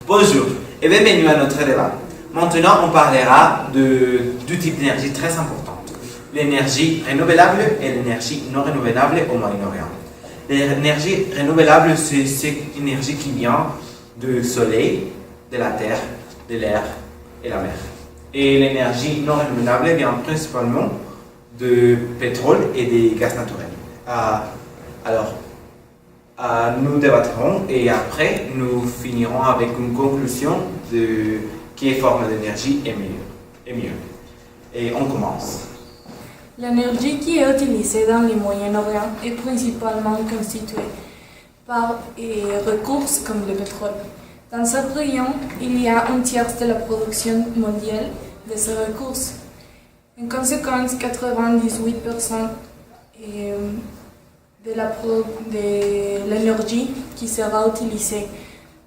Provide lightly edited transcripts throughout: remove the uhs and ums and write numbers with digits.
Bonjour et bienvenue à notre débat. Maintenant, on parlera du type d'énergie très importante, l'énergie renouvelable et l'énergie non renouvelable au Moyen-Orient. L'énergie renouvelable, c'est cette énergie qui vient du soleil, de la terre, de l'air et la mer. Et l'énergie non renouvelable vient principalement du pétrole et des gaz naturels. Nous débattrons et après nous finirons avec une conclusion de quelle forme d'énergie est mieux. Et on commence. L'énergie qui est utilisée dans le Moyen-Orient est principalement constituée par des ressources comme le pétrole. Dans cette région, il y a un tiers de la production mondiale de ces ressources. En conséquence, 98% de l'énergie qui sera utilisée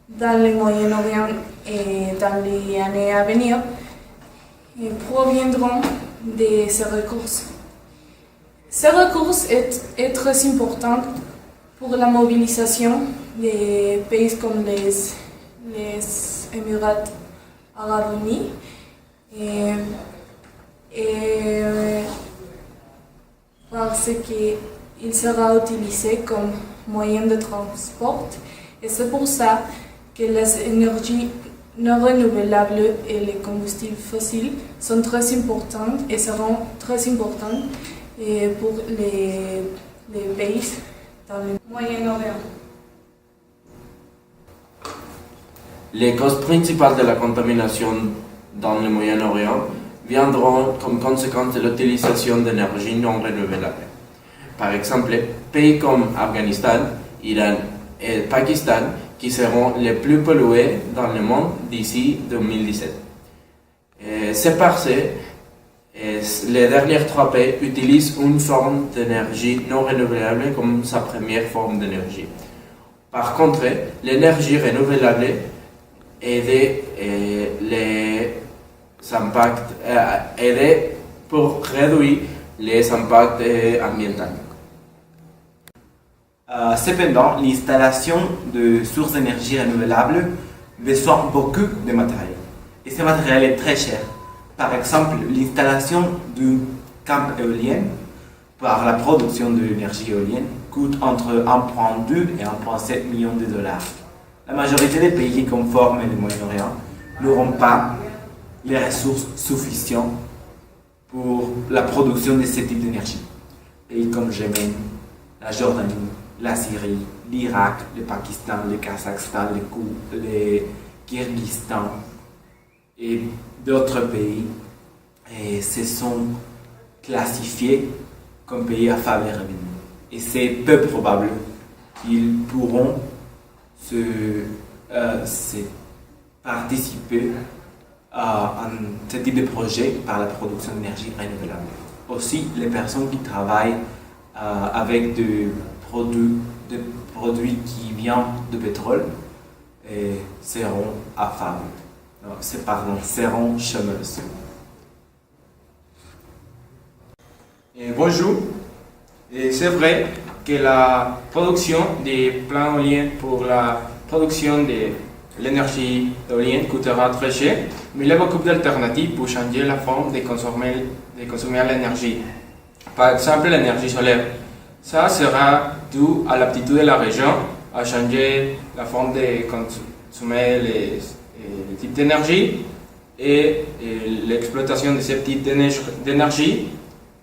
dans le Moyen-Orient et dans les années à venir proviendront de ces ressources. Ces ressources est très importante pour la mobilisation des pays comme les Émirats arabes unis et parce qu'il sera utilisé comme moyen de transport et c'est pour ça que les énergies non renouvelables et les combustibles fossiles sont très importantes et seront très importantes pour les pays dans le Moyen-Orient. Les causes principales de la contamination dans le Moyen-Orient viendront comme conséquence de l'utilisation d'énergie non renouvelable. Par exemple, pays comme Afghanistan, Iran et Pakistan qui seront les plus pollués dans le monde d'ici 2017. C'est parce que les derniers trois pays utilisent une forme d'énergie non renouvelable comme sa première forme d'énergie. Par contre, l'énergie renouvelable aide pour réduire les impacts environnementaux. Cependant, l'installation de sources d'énergie renouvelables besoin beaucoup de matériel. Et ce matériel est très cher. Par exemple, l'installation d'un camp éolien pour la production de l'énergie éolienne coûte entre 1,2 et 1,7 millions de dollars. La majorité des pays qui conforment le Moyen-Orient n'auront pas les ressources suffisantes pour la production de ce type d'énergie. Pays comme le Yémen, la Jordanie, la Syrie, l'Irak, le Pakistan, le Kazakhstan, le Kyrgyzstan et d'autres pays se sont classifiés comme pays à faible revenu. Et c'est peu probable qu'ils pourront participer à ce type de projet par la production d'énergie renouvelable. Aussi, les personnes qui travaillent avec des produits qui viennent du pétrole seront seront chômeuses. Bonjour. C'est vrai que la production des plants éoliens pour la production de l'énergie éolienne coûtera très cher, mais il y a beaucoup d'alternatives pour changer la forme de consommer l'énergie. Par exemple, l'énergie solaire. Ça sera dû à l'aptitude de la région à changer la forme de consommer les types d'énergie et l'exploitation de ces types d'énergie.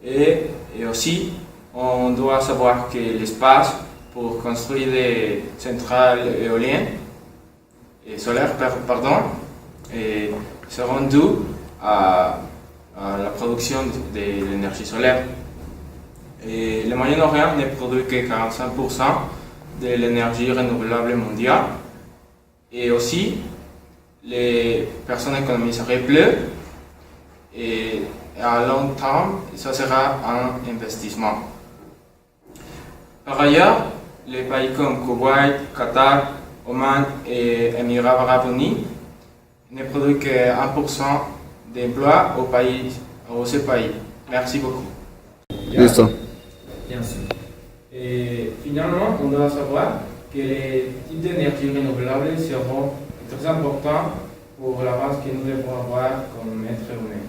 Et aussi, on doit savoir que l'espace pour construire des centrales éoliennes et solaires seront dus à la production de l'énergie solaire. Et le Moyen-Orient ne produit que 45% de l'énergie renouvelable mondiale. Et aussi, les personnes économiseraient plus. Et à long terme, ça sera un investissement. Par ailleurs, les pays comme Koweït, Qatar, Oman et Émirats arabes unis ne produisent que 1% d'emplois au ces pays. Merci beaucoup. Listo. Bien sûr. Et finalement, on doit savoir que les types d'énergie renouvelables seront C'est très important pour l'avance que nous devons avoir comme être humain.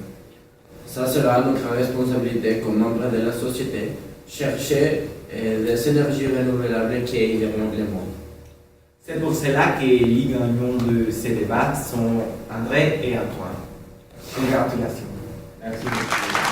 Ça sera notre responsabilité comme membres de la société, chercher des énergies renouvelables qui aideront le monde. C'est pour cela que les gagnants de ces débats sont André et Antoine. Congratulations. Merci beaucoup.